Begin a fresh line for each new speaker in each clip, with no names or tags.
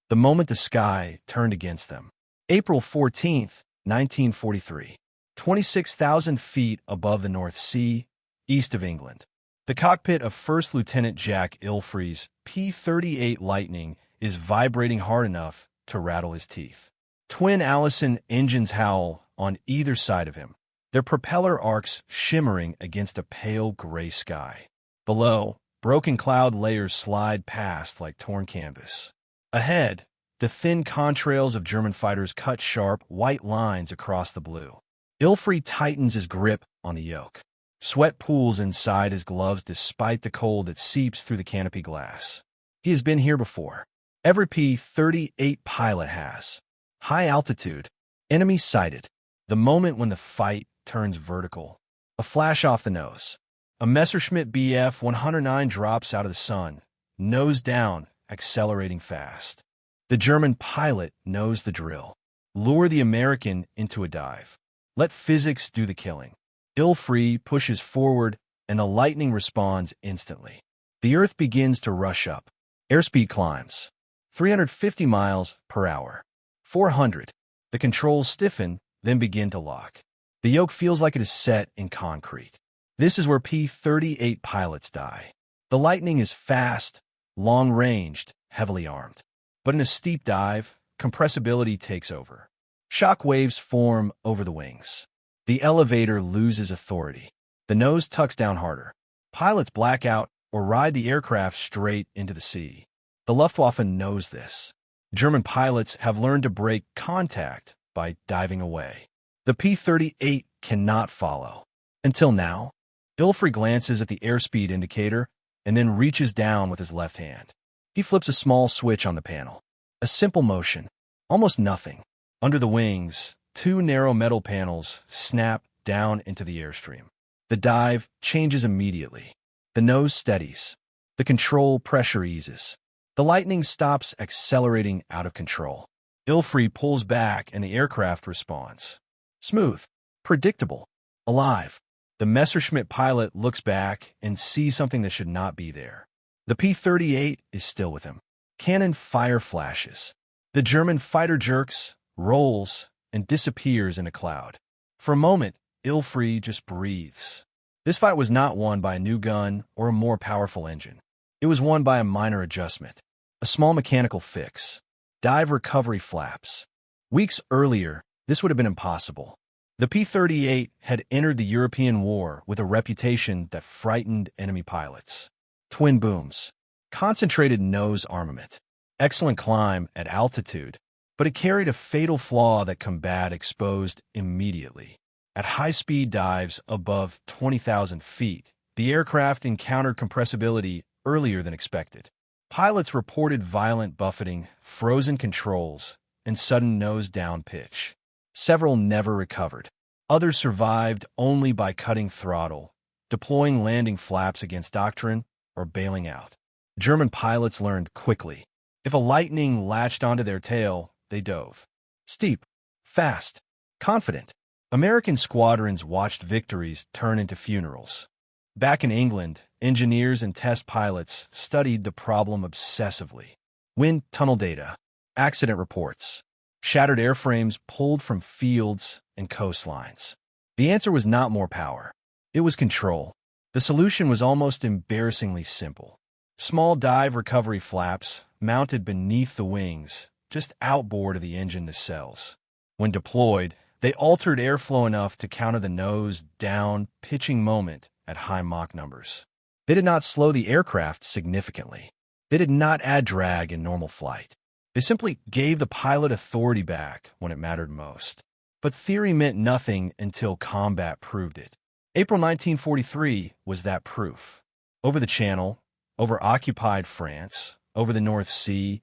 the moment the sky turned against them. April 14th, 1943. 26,000 feet above the North Sea, east of England. The cockpit of First Lieutenant Jack Ilfrey's P-38 Lightning is vibrating hard enough to rattle his teeth. Twin Allison engines howl on either side of him, their propeller arcs shimmering against a pale gray sky. Below, broken cloud layers slide past like torn canvas. Ahead, the thin contrails of German fighters cut sharp, white lines across the blue. Ilfrey tightens his grip on the yoke. Sweat pools inside his gloves despite the cold that seeps through the canopy glass. He has been here before. Every P-38 pilot has. High altitude. Enemy sighted. The moment when the fight turns vertical. A flash off the nose. A Messerschmitt Bf 109 drops out of the sun, nose down, accelerating fast. The German pilot knows the drill. Lure the American into a dive. Let physics do the killing. Ilfrey pushes forward, and the Lightning responds instantly. The Earth begins to rush up. Airspeed climbs. 350 miles per hour. 400. The controls stiffen, then begin to lock. The yoke feels like it is set in concrete. This is where P-38 pilots die. The Lightning is fast, long-ranged, heavily armed. But in a steep dive, compressibility takes over. Shock waves form over the wings. The elevator loses authority. The nose tucks down harder. Pilots black out or ride the aircraft straight into the sea. The Luftwaffe knows this. German pilots have learned to break contact by diving away. The P-38 cannot follow. Until now, Ilfrey glances at the airspeed indicator and then reaches down with his left hand. He flips a small switch on the panel. A simple motion. Almost nothing. Under the wings, two narrow metal panels snap down into the airstream. The dive changes immediately. The nose steadies. The control pressure eases. The Lightning stops accelerating out of control. Ilfrey pulls back and the aircraft responds. Smooth. Predictable. Alive. The Messerschmitt pilot looks back and sees something that should not be there. The P-38 is still with him. Cannon fire flashes. The German fighter jerks, rolls, and disappears in a cloud. For a moment, Ilfrey just breathes. This fight was not won by a new gun or a more powerful engine. It was won by a minor adjustment, a small mechanical fix, dive recovery flaps. Weeks earlier, this would have been impossible. The P-38 had entered the European war with a reputation that frightened enemy pilots. Twin booms, concentrated nose armament, excellent climb at altitude, but it carried a fatal flaw that combat exposed immediately. At high-speed dives above 20,000 feet, the aircraft encountered compressibility earlier than expected. Pilots reported violent buffeting, frozen controls, and sudden nose-down pitch. Several never recovered. Others survived only by cutting throttle, deploying landing flaps against doctrine, or bailing out. German pilots learned quickly. If a Lightning latched onto their tail, they dove. Steep, fast, confident. American squadrons watched victories turn into funerals. Back in England, engineers and test pilots studied the problem obsessively. Wind tunnel data, accident reports, shattered airframes pulled from fields and coastlines. The answer was not more power. It was control. The solution was almost embarrassingly simple. Small dive recovery flaps mounted beneath the wings, just outboard of the engine nacelles. When deployed, they altered airflow enough to counter the nose-down pitching moment at high Mach numbers. They did not slow the aircraft significantly. They did not add drag in normal flight. They simply gave the pilot authority back when it mattered most. But theory meant nothing until combat proved it. April 1943 was that proof. Over the Channel, over occupied France, over the North Sea,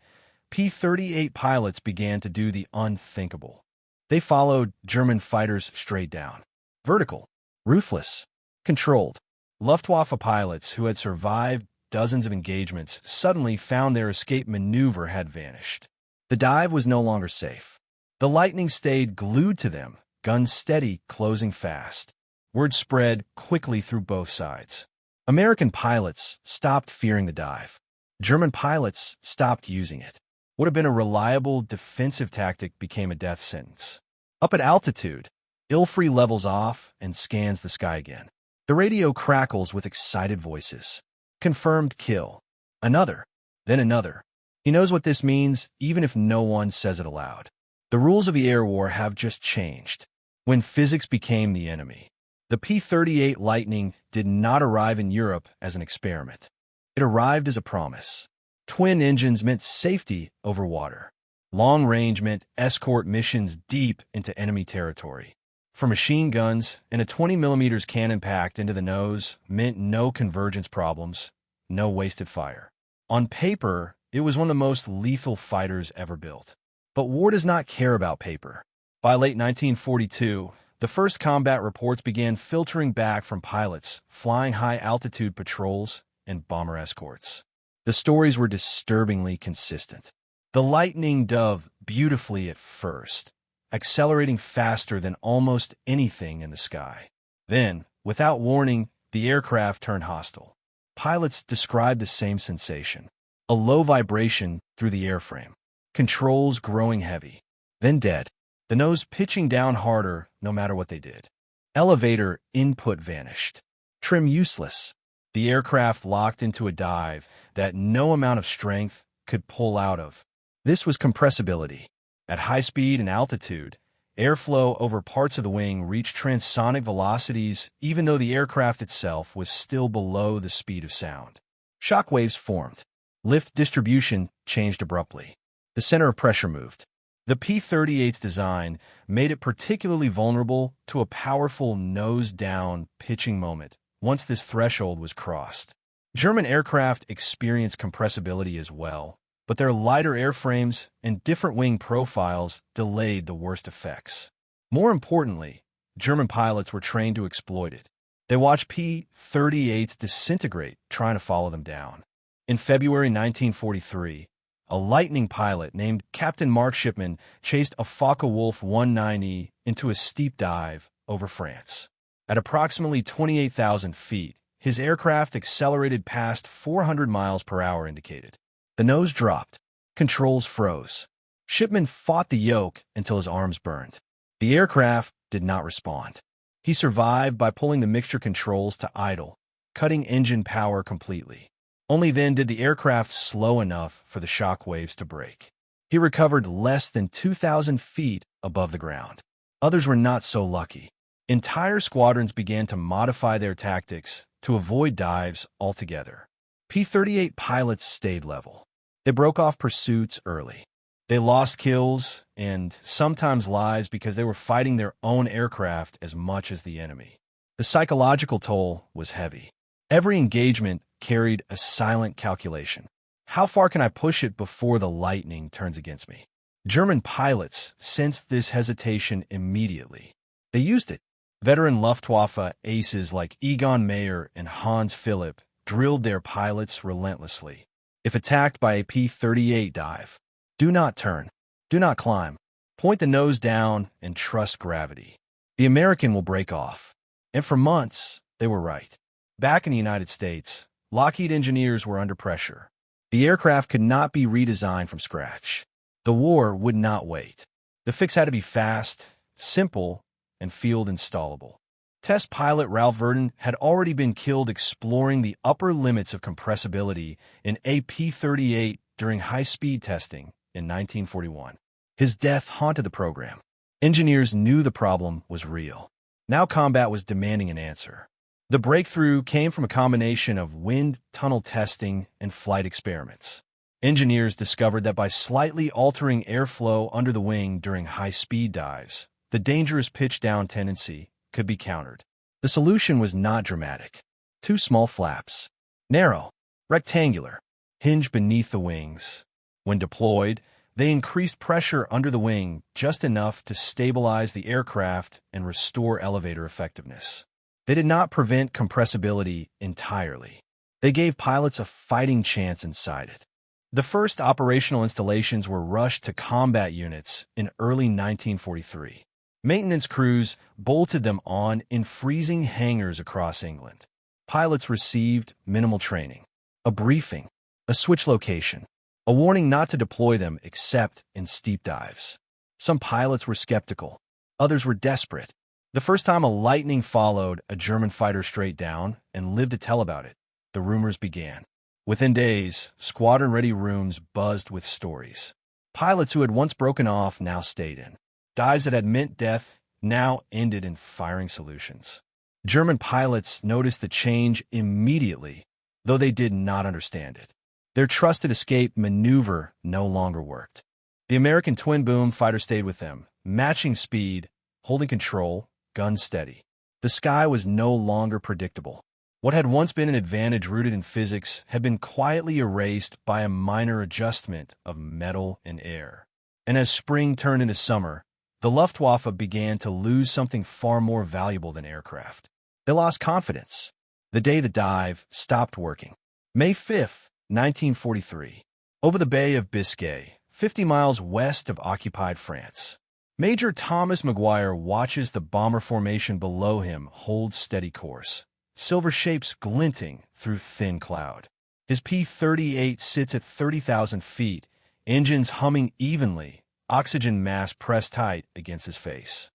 P-38 pilots began to do the unthinkable. They followed German fighters straight down. Vertical, ruthless, controlled. Luftwaffe pilots who had survived dozens of engagements suddenly found their escape maneuver had vanished. The dive was no longer safe. The Lightning stayed glued to them, guns steady, closing fast. Word spread quickly through both sides. American pilots stopped fearing the dive. German pilots stopped using it. What had been a reliable defensive tactic became a death sentence. Up at altitude, Ilfrey levels off and scans the sky again. The radio crackles with excited voices. Confirmed kill. Another. Then another. He knows what this means, even if no one says it aloud. The rules of the air war have just changed. When physics became the enemy, the P-38 Lightning did not arrive in Europe as an experiment. It arrived as a promise. Twin engines meant safety over water. Long range meant escort missions deep into enemy territory. For machine guns, and a 20mm cannon packed into the nose meant no convergence problems, no wasted fire. On paper, it was one of the most lethal fighters ever built. But war does not care about paper. By late 1942, the first combat reports began filtering back from pilots flying high-altitude patrols and bomber escorts. The stories were disturbingly consistent. The Lightning dove beautifully at first, accelerating faster than almost anything in the sky. Then, without warning, the aircraft turned hostile. Pilots described the same sensation. A low vibration through the airframe. Controls growing heavy. Then dead. The nose pitching down harder no matter what they did. Elevator input vanished. Trim useless. The aircraft locked into a dive that no amount of strength could pull out of. This was compressibility. At high speed and altitude, airflow over parts of the wing reached transonic velocities even though the aircraft itself was still below the speed of sound. Shock waves formed. Lift distribution changed abruptly. The center of pressure moved. The P-38's design made it particularly vulnerable to a powerful nose-down pitching moment once this threshold was crossed. German aircraft experienced compressibility as well, but their lighter airframes and different wing profiles delayed the worst effects. More importantly, German pilots were trained to exploit it. They watched P-38s disintegrate trying to follow them down. In February 1943, a Lightning pilot named Captain Mark Shipman chased a Focke-Wulf 190 into a steep dive over France. At approximately 28,000 feet, his aircraft accelerated past 400 miles per hour indicated. The nose dropped. Controls froze. Shipman fought the yoke until his arms burned. The aircraft did not respond. He survived by pulling the mixture controls to idle, cutting engine power completely. Only then did the aircraft slow enough for the shock waves to break. He recovered less than 2,000 feet above the ground. Others were not so lucky. Entire squadrons began to modify their tactics to avoid dives altogether. P-38 pilots stayed level. They broke off pursuits early. They lost kills and sometimes lives because they were fighting their own aircraft as much as the enemy. The psychological toll was heavy. Every engagement carried a silent calculation. How far can I push it before the Lightning turns against me? German pilots sensed this hesitation immediately. They used it. Veteran Luftwaffe aces like Egon Mayer and Hans Philipp drilled their pilots relentlessly. If attacked by a P-38 dive, do not turn, do not climb, point the nose down and trust gravity. The American will break off. And for months, they were right. Back in the United States, Lockheed engineers were under pressure. The aircraft could not be redesigned from scratch. The war would not wait. The fix had to be fast, simple, and field installable. Test pilot Ralph Verdun had already been killed exploring the upper limits of compressibility in a P-38 during high-speed testing in 1941. His death haunted the program. Engineers knew the problem was real. Now combat was demanding an answer. The breakthrough came from a combination of wind tunnel testing and flight experiments. Engineers discovered that by slightly altering airflow under the wing during high-speed dives, the dangerous pitch-down tendency could be countered. The solution was not dramatic. 2 small flaps, narrow, rectangular, hinged beneath the wings. When deployed, they increased pressure under the wing just enough to stabilize the aircraft and restore elevator effectiveness. They did not prevent compressibility entirely. They gave pilots a fighting chance inside it. The first operational installations were rushed to combat units in early 1943. Maintenance crews bolted them on in freezing hangars across England. Pilots received minimal training, a briefing, a switch location, a warning not to deploy them except in steep dives. Some pilots were skeptical. Others were desperate. The first time a Lightning followed a German fighter straight down and lived to tell about it, the rumors began. Within days, squadron-ready rooms buzzed with stories. Pilots who had once broken off now stayed in. Dives that had meant death now ended in firing solutions. German pilots noticed the change immediately, though they did not understand it. Their trusted escape maneuver no longer worked. The American twin-boom fighter stayed with them, matching speed, holding control, gun steady. The sky was no longer predictable. What had once been an advantage rooted in physics had been quietly erased by a minor adjustment of metal and air. And as spring turned into summer, the Luftwaffe began to lose something far more valuable than aircraft. They lost confidence. The day the dive stopped working. May 5, 1943. Over the Bay of Biscay, 50 miles west of occupied France. Major Thomas Maguire watches the bomber formation below him hold steady course, silver shapes glinting through thin cloud. His P-38 sits at 30,000 feet, engines humming evenly, oxygen mask pressed tight against his face.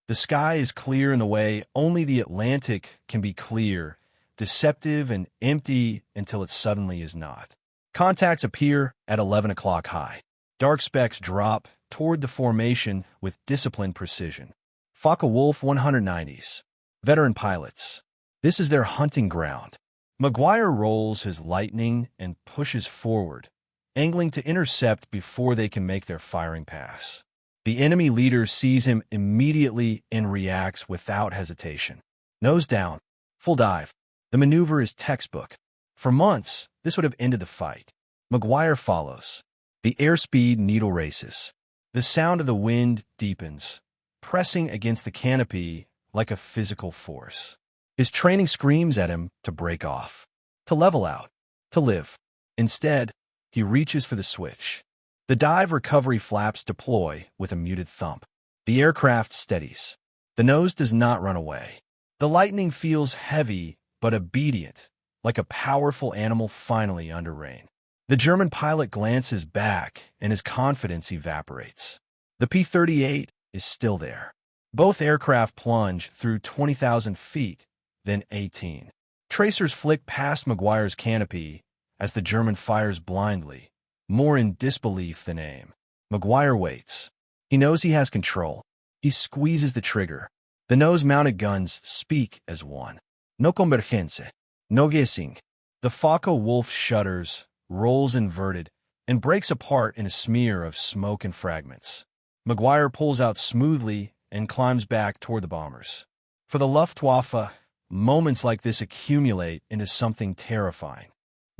The sky is clear in the way only the Atlantic can be clear, deceptive and empty until it suddenly is not. Contacts appear at 11 o'clock high. Dark specks drop toward the formation with disciplined precision. Focke-Wulf 190s. Veteran pilots. This is their hunting ground. Maguire rolls his Lightning and pushes forward, angling to intercept before they can make their firing pass. The enemy leader sees him immediately and reacts without hesitation. Nose down, full dive. The maneuver is textbook. For months, this would have ended the fight. Maguire follows. The airspeed needle races. The sound of the wind deepens, pressing against the canopy like a physical force. His training screams at him to break off, to level out, to live. Instead, he reaches for the switch. The dive recovery flaps deploy with a muted thump. The aircraft steadies. The nose does not run away. The Lightning feels heavy but obedient, like a powerful animal finally under rein. The German pilot glances back and his confidence evaporates. The P-38 is still there. Both aircraft plunge through 20,000 feet, then 18. Tracers flick past Maguire's canopy as the German fires blindly, more in disbelief than aim. Maguire waits. He knows he has control. He squeezes the trigger. The nose-mounted guns speak as one. No convergencia. No guessing. The Focke-Wulf shudders, rolls inverted, and breaks apart in a smear of smoke and fragments. Maguire pulls out smoothly and climbs back toward the bombers. For the Luftwaffe, moments like this accumulate into something terrifying.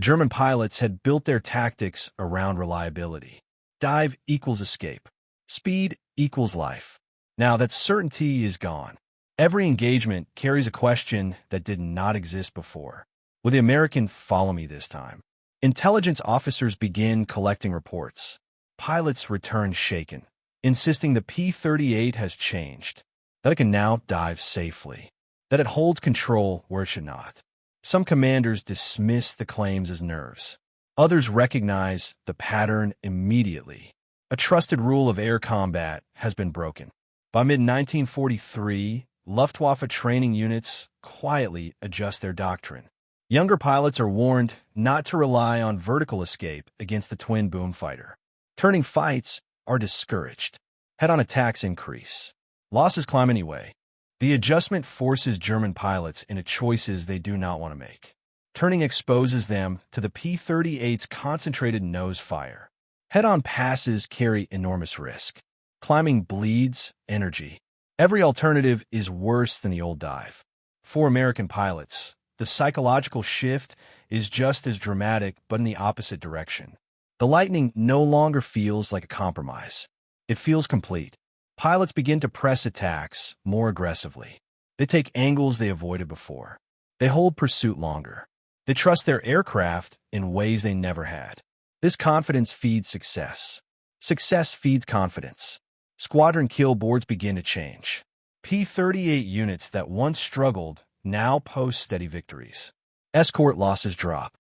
German pilots had built their tactics around reliability. Dive equals escape. Speed equals life. Now that certainty is gone. Every engagement carries a question that did not exist before. Will the American follow me this time? Intelligence officers begin collecting reports. Pilots return shaken, insisting the P-38 has changed, that it can now dive safely, that it holds control where it should not. Some commanders dismiss the claims as nerves. Others recognize the pattern immediately. A trusted rule of air combat has been broken. By mid-1943, Luftwaffe training units quietly adjust their doctrine. Younger pilots are warned not to rely on vertical escape against the twin-boom fighter. Turning fights are discouraged. Head-on attacks increase. Losses climb anyway. The adjustment forces German pilots into choices they do not want to make. Turning exposes them to the P-38's concentrated nose fire. Head-on passes carry enormous risk. Climbing bleeds energy. Every alternative is worse than the old dive. For American pilots, the psychological shift is just as dramatic but in the opposite direction. The Lightning no longer feels like a compromise. It feels complete. Pilots begin to press attacks more aggressively. They take angles they avoided before. They hold pursuit longer. They trust their aircraft in ways they never had. This confidence feeds success. Success feeds confidence. Squadron kill boards begin to change. P-38 units that once struggled now post steady victories. Escort losses drop.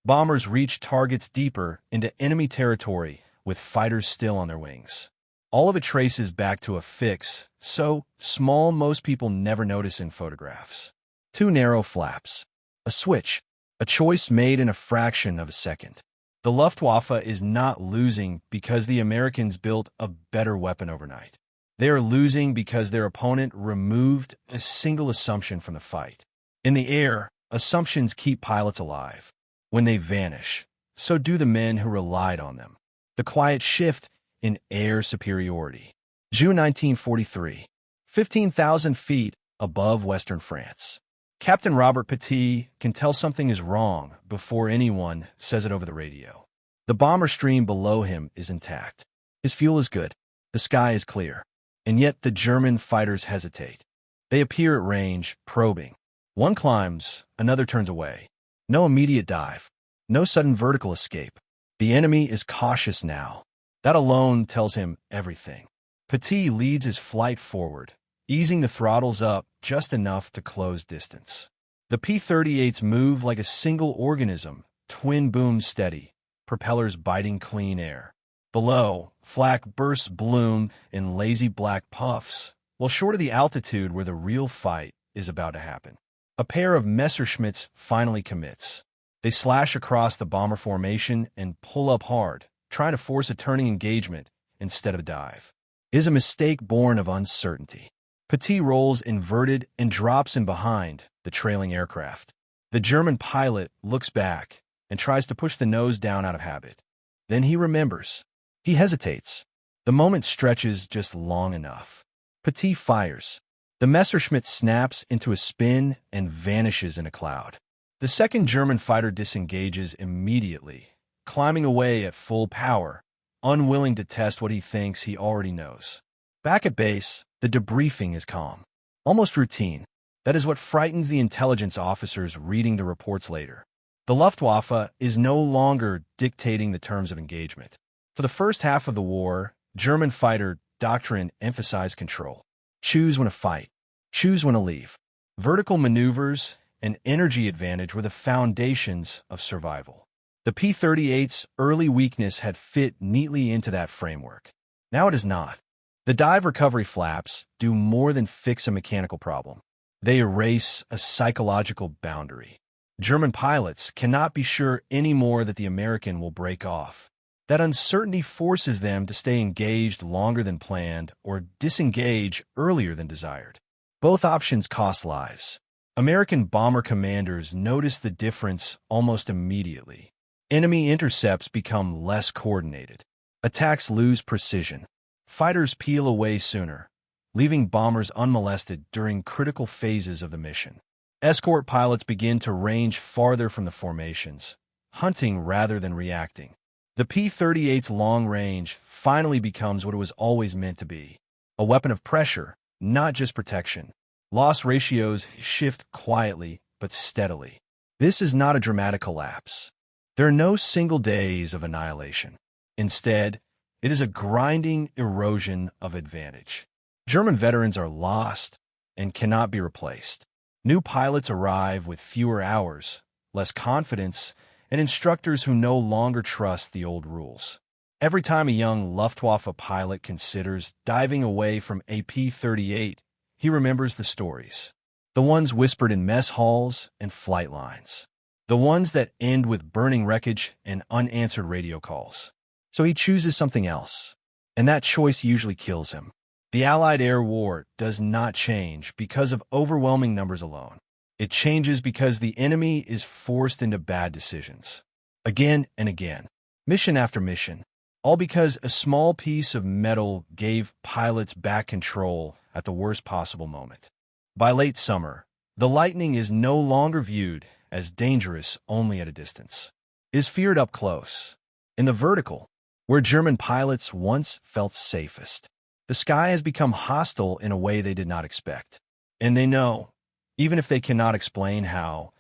Bombers reach targets deeper into enemy territory with fighters still on their wings. All of it traces back to a fix, so small most people never notice in photographs. Two narrow flaps. A switch. A choice made in a fraction of a second. The Luftwaffe is not losing because the Americans built a better weapon overnight. They are losing because their opponent removed a single assumption from the fight. In the air, assumptions keep pilots alive. When they vanish, so do the men who relied on them. The quiet shift in air superiority. June 1943, 15,000 feet above Western France. Captain Robert Petit can tell something is wrong before anyone says it over the radio. The bomber stream below him is intact. His fuel is good. The sky is clear. And yet the German fighters hesitate. They appear at range, probing. One climbs, another turns away. No immediate dive. No sudden vertical escape. The enemy is cautious now. That alone tells him everything. Petit leads his flight forward, easing the throttles up just enough to close distance. The P-38s move like a single organism, twin booms steady, propellers biting clean air. Below, flak bursts bloom in lazy black puffs, while short of the altitude where the real fight is about to happen. A pair of Messerschmitts finally commits. They slash across the bomber formation and pull up hard, trying to force a turning engagement instead of a dive. It is a mistake born of uncertainty. Petit rolls inverted and drops in behind the trailing aircraft. The German pilot looks back and tries to push the nose down out of habit. Then he remembers. He hesitates. The moment stretches just long enough. Petit fires. The Messerschmitt snaps into a spin and vanishes in a cloud. The second German fighter disengages immediately, climbing away at full power, unwilling to test what he thinks he already knows. Back at base, the debriefing is calm, almost routine. That is what frightens the intelligence officers reading the reports later. The Luftwaffe is no longer dictating the terms of engagement. For the first half of the war, German fighter doctrine emphasized control. Choose when to fight. Choose when to leave. Vertical maneuvers and energy advantage were the foundations of survival. The P-38's early weakness had fit neatly into that framework. Now it is not. The dive recovery flaps do more than fix a mechanical problem. They erase a psychological boundary. German pilots cannot be sure anymore that the American will break off. That uncertainty forces them to stay engaged longer than planned or disengage earlier than desired. Both options cost lives. American bomber commanders notice the difference almost immediately. Enemy intercepts become less coordinated. Attacks lose precision. Fighters peel away sooner, leaving bombers unmolested during critical phases of the mission. Escort pilots begin to range farther from the formations, hunting rather than reacting. The P-38's long range finally becomes what it was always meant to be, a weapon of pressure, not just protection. Loss ratios shift quietly but steadily. This is not a dramatic collapse. There are no single days of annihilation. Instead, it is a grinding erosion of advantage. German veterans are lost and cannot be replaced. New pilots arrive with fewer hours, less confidence, and instructors who no longer trust the old rules. Every time a young Luftwaffe pilot considers diving away from a P-38, he remembers the stories. The ones whispered in mess halls and flight lines. The ones that end with burning wreckage and unanswered radio calls. So he chooses something else, and that choice usually kills him. The Allied air war does not change because of overwhelming numbers alone. It changes because the enemy is forced into bad decisions. Again and again, mission after mission, all because a small piece of metal gave pilots back control at the worst possible moment. By late summer, the Lightning is no longer viewed as dangerous only at a distance. It is feared up close, in the vertical, where German pilots once felt safest. The sky has become hostile in a way they did not expect. And they know, even if they cannot explain how,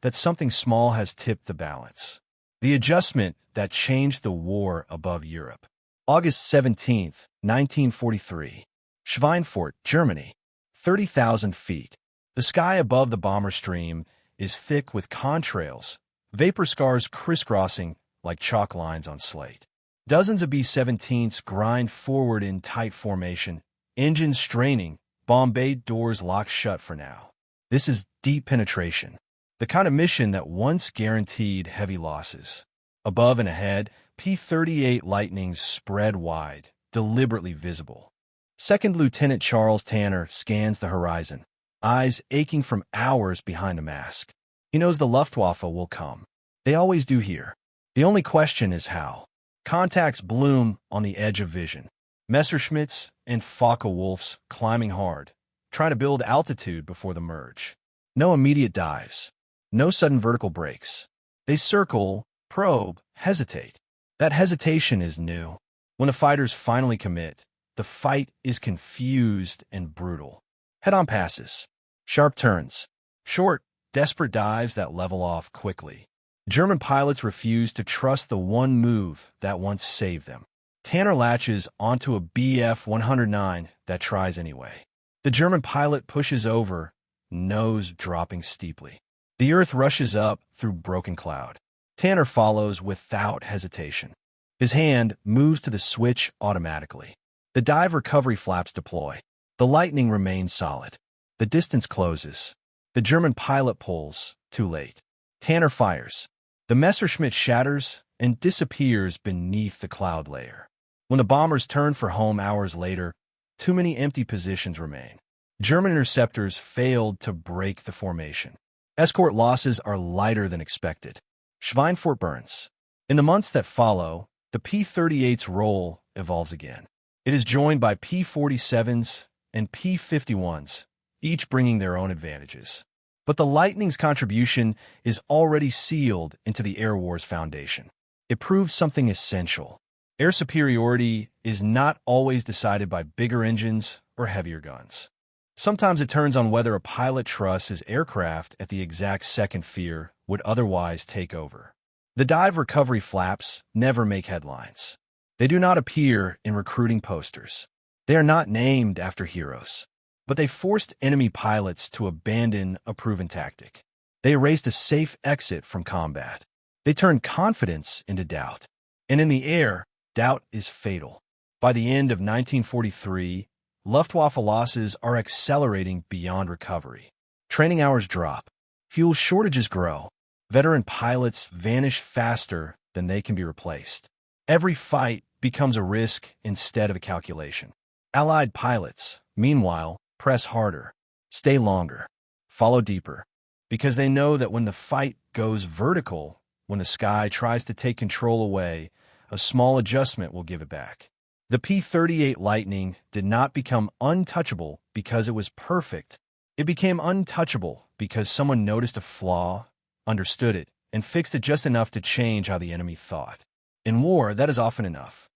that something small has tipped the balance. The adjustment that changed the war above Europe. August 17, 1943. Schweinfurt, Germany. 30,000 feet. The sky above the bomber stream is thick with contrails, vapor scars crisscrossing like chalk lines on slate. Dozens of B-17s grind forward in tight formation, engines straining, bomb bay doors locked shut for now. This is deep penetration, the kind of mission that once guaranteed heavy losses. Above and ahead, P-38 Lightnings spread wide, deliberately visible. Second Lieutenant Charles Tanner scans the horizon, eyes aching from hours behind a mask. He knows the Luftwaffe will come. They always do here. The only question is how. Contacts bloom on the edge of vision. Messerschmitts and Focke-Wulfs climbing hard, trying to build altitude before the merge. No immediate dives. No sudden vertical breaks. They circle, probe, hesitate. That hesitation is new. When the fighters finally commit, the fight is confused and brutal. Head-on passes. Sharp turns. Short, desperate dives that level off quickly. German pilots refuse to trust the one move that once saved them. Tanner latches onto a Bf-109 that tries anyway. The German pilot pushes over, nose dropping steeply. The earth rushes up through broken cloud. Tanner follows without hesitation. His hand moves to the switch automatically. The dive recovery flaps deploy. The Lightning remains solid. The distance closes. The German pilot pulls, too late. Tanner fires. The Messerschmitt shatters and disappears beneath the cloud layer. When the bombers turn for home hours later, too many empty positions remain. German interceptors failed to break the formation. Escort losses are lighter than expected. Schweinfurt burns. In the months that follow, the P-38's role evolves again. It is joined by P-47s and P-51s, each bringing their own advantages. But the Lightning's contribution is already sealed into the Air War's foundation. It proves something essential. Air superiority is not always decided by bigger engines or heavier guns. Sometimes it turns on whether a pilot trusts his aircraft at the exact second fear would otherwise take over. The dive recovery flaps never make headlines. They do not appear in recruiting posters. They are not named after heroes. But they forced enemy pilots to abandon a proven tactic. They erased a safe exit from combat. They turned confidence into doubt. And in the air, doubt is fatal. By the end of 1943, Luftwaffe losses are accelerating beyond recovery. Training hours drop. Fuel shortages grow. Veteran pilots vanish faster than they can be replaced. Every fight becomes a risk instead of a calculation. Allied pilots, meanwhile, press harder, stay longer, follow deeper, because they know that when the fight goes vertical, when the sky tries to take control away, a small adjustment will give it back. The P-38 Lightning did not become untouchable because it was perfect. It became untouchable because someone noticed a flaw, understood it, and fixed it just enough to change how the enemy thought. In war, that is often enough.